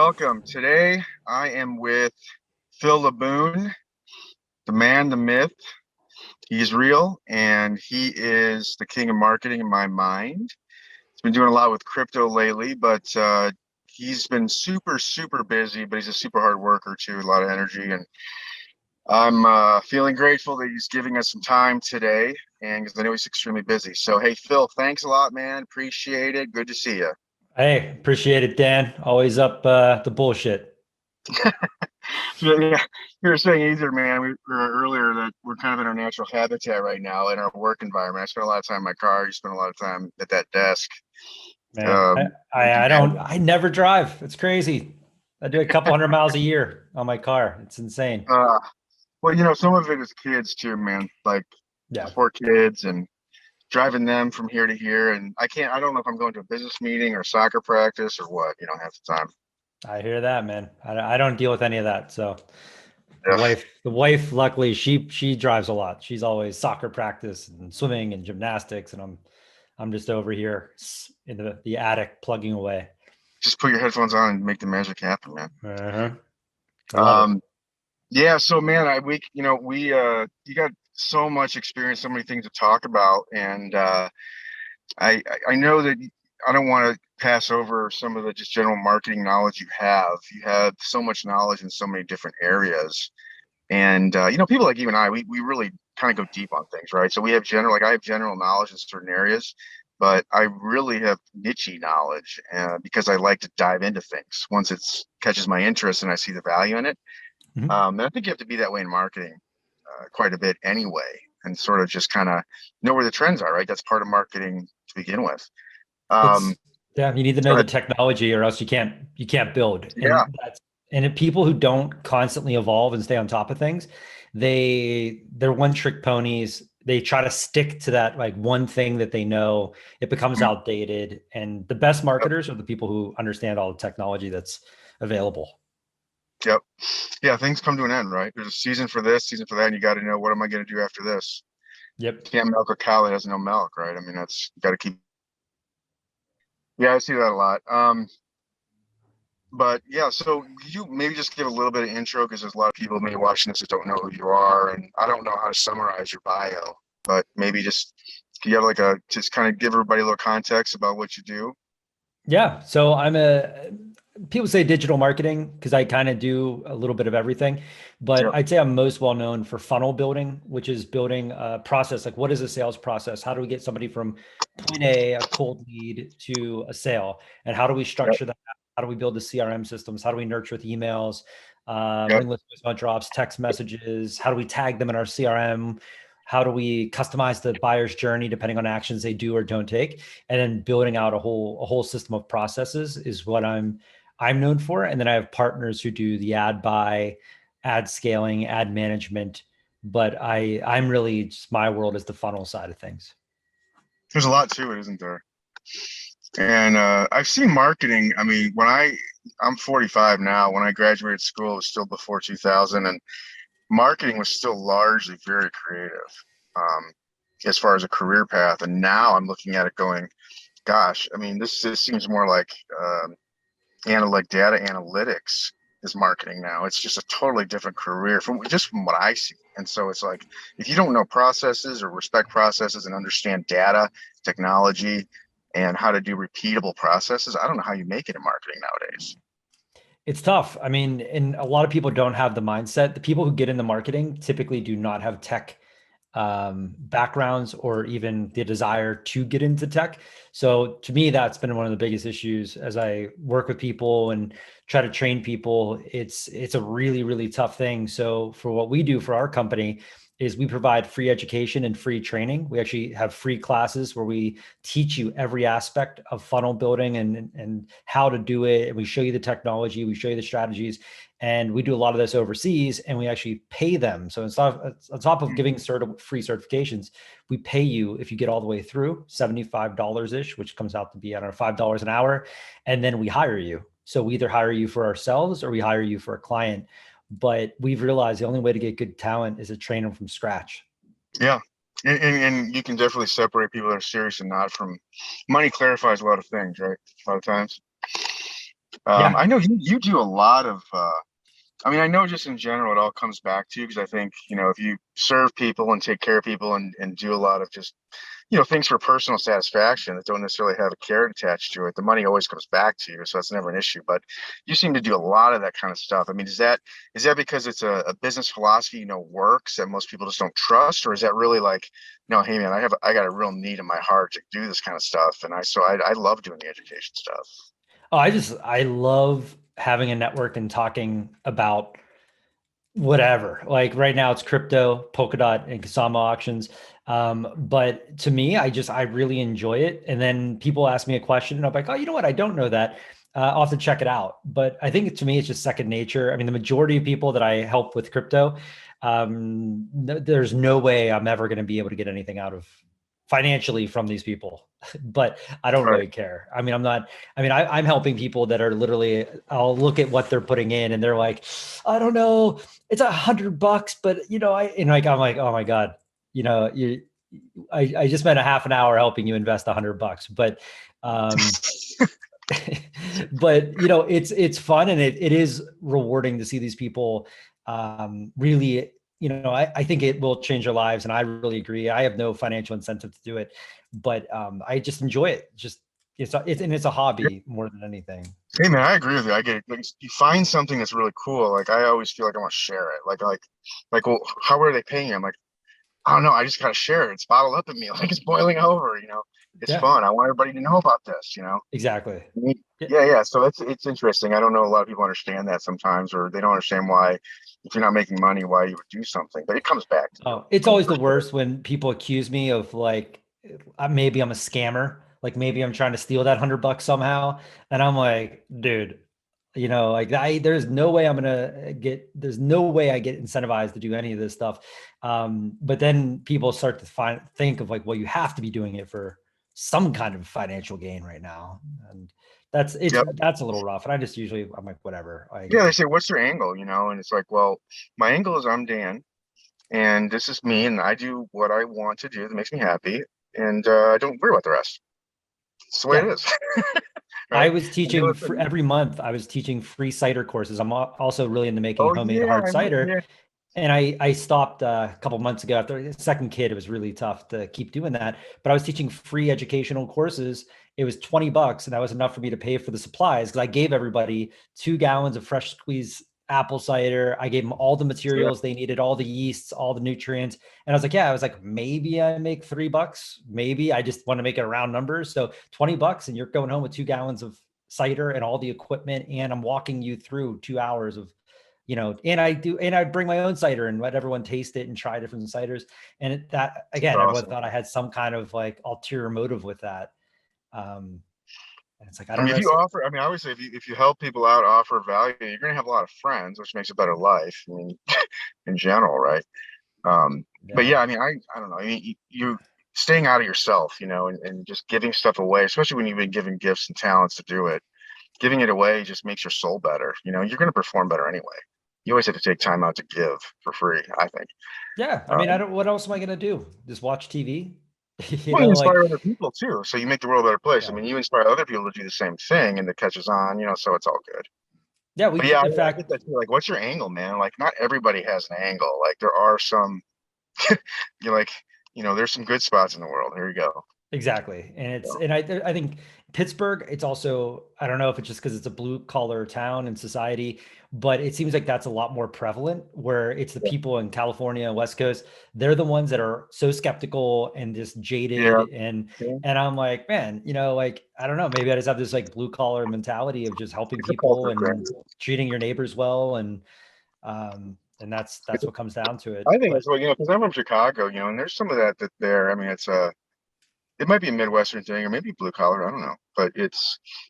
Welcome. Today I am with Phil Laboon, the man, the myth. He's real and he is the king of marketing in my mind. He's been doing a lot with crypto lately, but he's been super busy, but he's a super hard worker too, a lot of energy. And I'm feeling grateful that he's giving us some time today, and because I know he's extremely busy. So, hey, Phil, thanks a lot, man. Appreciate it. Good to see you. Hey, appreciate it, Dan. Always up the bullshit. So, yeah, you were saying either, man, we were earlier that we're kind of in our natural habitat right now in our work environment. I spend a lot of time in my car. You spend a lot of time at that desk. Man, Um, I never drive. It's crazy. I do a couple hundred miles a year on my car. It's insane. uh, well, some of it is kids too, man. Like Yeah, 4 kids and driving them from here to here. And I don't know if I'm going to a business meeting or soccer practice or what, half the time. I hear that, man. I don't deal with any of that. So the Yeah. wife, luckily, she drives a lot. She's always soccer practice and swimming and gymnastics, and I'm just over here in the attic plugging away. Just put your headphones on and make the magic happen, man. Uh-huh. I love it. Um, Yeah, so man, you got so much experience, so many things to talk about, and I know that I don't want to pass over some of the just general marketing knowledge you have. You have so much knowledge in so many different areas, and people like you and we really kind of go deep on things, right? So we have like I have general knowledge in certain areas, but I really have niche knowledge because I like to dive into things once it's catches my interest and I see the value in it. Mhm. And I think you have to be that way in marketing quite a bit anyway, and sort of just kind of know where the trends are, right? That's part of marketing to begin with. Um, It's Yeah, you need to know the but technology or else you can't build. yeah, If people who don't constantly evolve and stay on top of things, they're one trick ponies. They try to stick to that like one thing that they know. It becomes mm, outdated. And the best yep, marketers are the people who understand all the technology that's available. yep, yeah. Things come to an end, right? There's a season for this, season for that, and you got to know what am I going to do after this. Yep. You can't milk a cow that has no milk, right? I mean, that's you got to keep. Yeah, I see that a lot. But yeah, so could you maybe just give a little bit of intro because there's a lot of people maybe watching this that don't know who you are, and I don't know how to summarize your bio, but maybe just you have like a just kind of give everybody a little context about what you do. Yeah. So people say digital marketing because I kind of do a little bit of everything, but Yep. I'd say I'm most well known for funnel building, which is building a process. Like, what is a sales process? How do we get somebody from point A, a cold lead, to a sale? And how do we Yep. structure that? How do we build the CRM systems? How do we nurture with emails, Yep. ringless voicemail drops, text messages? How do we tag them in our CRM? How do we customize the buyer's journey depending on actions they do or don't take? And then building out a whole system of processes is what I'm known for. And then I have partners who do the ad buy, ad scaling, ad management. But I'm really just my world is the funnel side of things. There's a lot to it, isn't there? And I've seen marketing. I mean, I'm 45 now. When I graduated school, it was still before 2000, and marketing was still largely very creative um, as far as a career path. And now I'm looking at it going, gosh, I mean, this seems more like like data analytics is marketing now. It's just a totally different career from what I see. And so it's like if you don't know processes or respect processes and understand data, technology, and how to do repeatable processes, I don't know how you make it in marketing nowadays. It's tough. I mean, and a lot of people don't have the mindset. The people who get into marketing typically do not have tech backgrounds or even the desire to get into tech. So to me, that's been one of the biggest issues as I work with people and try to train people. It's a really tough thing. So for what we do for our company is we provide free education and free training. We actually have free classes where we teach you every aspect of funnel building and how to do it. And we show you the technology, we show you the strategies, and we do a lot of this overseas and we actually pay them. So on top of giving free certifications, we pay you if you get all the way through $75 ish, which comes out to be, I don't know, $5 an hour. And then we hire you. So we either hire you for ourselves or we hire you for a client. But we've realized the only way to get good talent is to train them from scratch. Yeah. And you can definitely separate people that are serious and not from money clarifies a lot of things, right? A lot of times. Yeah. I know you do a lot of, I mean, I know just in general, it all comes back to you because I think, if you serve people and take care of people and do a lot of just, things for personal satisfaction that don't necessarily have a carrot attached to it, the money always comes back to you. So that's never an issue. But you seem to do a lot of that kind of stuff. I mean, is that because it's a business philosophy, works that most people just don't trust, or is that really like, no, hey man, I got a real need in my heart to do this kind of stuff, and I love doing the education stuff. Oh, I love having a network and talking about whatever. Like right now it's crypto, Polkadot, and Kusama auctions. But to me, I really enjoy it. And then people ask me a question and I'm like, oh, you know what? I don't know that. I'll have to check it out. But I think to me, it's just second nature. I mean, the majority of people that I help with crypto, there's no way I'm ever going to be able to get anything out of financially from these people, but I don't Right. really care. I mean, I'm helping people that are literally, I'll look at what they're putting in and they're like, I don't know, it's $100, but I'm like, oh my God, I just spent a half an hour helping you invest $100, but, but it's fun and it is rewarding to see these people, really, I think it will change their lives. And I really agree. I have no financial incentive to do it, but, I just enjoy it. Just, it's a hobby more than anything. Hey man, I agree with you. I get it. Like, you find something that's really cool. Like I always feel like I want to share it. Well, how are they paying you? I'm like, I don't know. I just gotta share it. It's bottled up in me, like it's boiling over. It's Yeah, fun. I want everybody to know about this. exactly. Yeah. Yeah, yeah. So it's interesting. I don't know a lot of people understand that sometimes, or they don't understand why, if you're not making money, why you would do something. But it comes back to you. Oh, it's always the worst when people accuse me of like, maybe I'm a scammer. Like maybe I'm trying to steal that $100 somehow. And I'm like, dude, like there's no way I get incentivized to do any of this stuff. But then people start to think of like, well, you have to be doing it for some kind of financial gain right now. And Yep. that's a little rough. And I'm like, whatever. Yeah, they say, what's your angle? And it's like, well, my angle is I'm Dan, and this is me, and I do what I want to do that makes me happy, and I don't worry about the rest. It's the way it Yeah. is, I right? was And you teaching listen. every month. I was teaching free cider courses. I'm also really into making Oh homemade yeah, hard cider, yeah, and I stopped a couple months ago after the second kid. It was really tough to keep doing that. But I was teaching free educational courses. It was $20, and that was enough for me to pay for the supplies because I gave everybody 2 gallons of fresh squeezed apple cider. I gave them all the yeah. materials they needed, all the yeasts, all the nutrients. And I was like, yeah, I was like, maybe I make $3. Maybe I just want to make it a round number. So $20, and you're going home with 2 gallons of cider and all the equipment. And I'm walking you through 2 hours of, and I bring my own cider and let everyone taste it and try different ciders. And that It's again, everyone awesome. thought I had some kind of like ulterior motive with that. And it's like, I I don't mean, if know. you offer, I mean, I always say if you help people out, offer value, you're going to have a lot of friends, which makes a better life. I mean, in general, right? But Yeah, yeah, I mean, I don't know. I mean, you staying out of yourself, and just giving stuff away, especially when you've been given gifts and talents to do it. Giving it away just makes your soul better. You're going to perform better anyway. You always have to take time out to give for free, I think. yeah. I mean, I Um, don't. What else am I gonna do? Just watch TV? well, you Like, inspire other people too, so you make the world a better place. I yeah, mean, you inspire other people to do the same thing, and it catches on, so it's all good. yeah. But yeah, In I get fact, that too. Like, what's your angle, man? Like, not everybody has an angle. Like, there are some. You're like, there's some good spots in the world. Here you go. exactly. And it's, So, and I think Pittsburgh, it's also, I don't know if it's just because it's a blue collar town and society, but it seems like that's a lot more prevalent where it's the yeah, people in California and West Coast. They're the ones that are so skeptical and just yeah, jaded. yeah. And I'm like, man, like, I don't know, maybe I just have this like blue collar mentality of just helping It's a people culture thing. and treating your neighbors well. And that's what comes down to it. I think But it's well, because I'm from Chicago, and there's some of that there. I mean, it might be a Midwestern thing or maybe blue collar. I don't know, but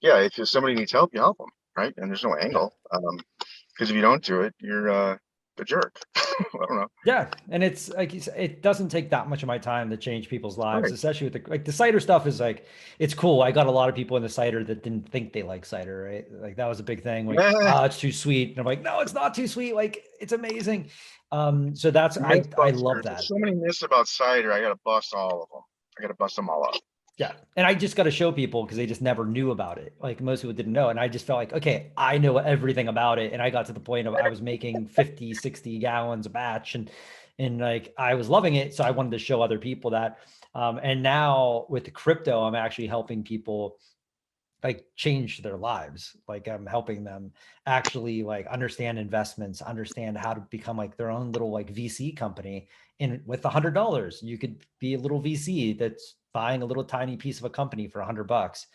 yeah, if somebody needs help, you help them, right? And there's no yeah. angle, because if you don't do it, you're a jerk. I don't know. Yeah, and it's like it doesn't take that much of my time to change people's lives, Right. especially with the cider stuff is like it's cool. I got a lot of people in the cider that didn't think they like cider, right? Like that was a big thing. Like, Yeah, oh, it's too sweet. And I'm like, no, it's not too sweet. Like it's amazing. So that's I love Mythbusters. There's that. so many myths about cider. I gotta bust all of them. I gotta bust them all up. Yeah. And I just got to show people because they just never knew about it. Like most people didn't know. And I just felt like, okay, I know everything about it. And I got to the point of I was making 50, 60 gallons a batch and like I was loving it. So I wanted to show other people that. And now with the crypto, I'm actually helping people like change their lives. Like I'm helping them actually like understand investments, understand how to become like their own little like VC company. And with $100, you could be a little VC that's buying a little tiny piece of a company for $100.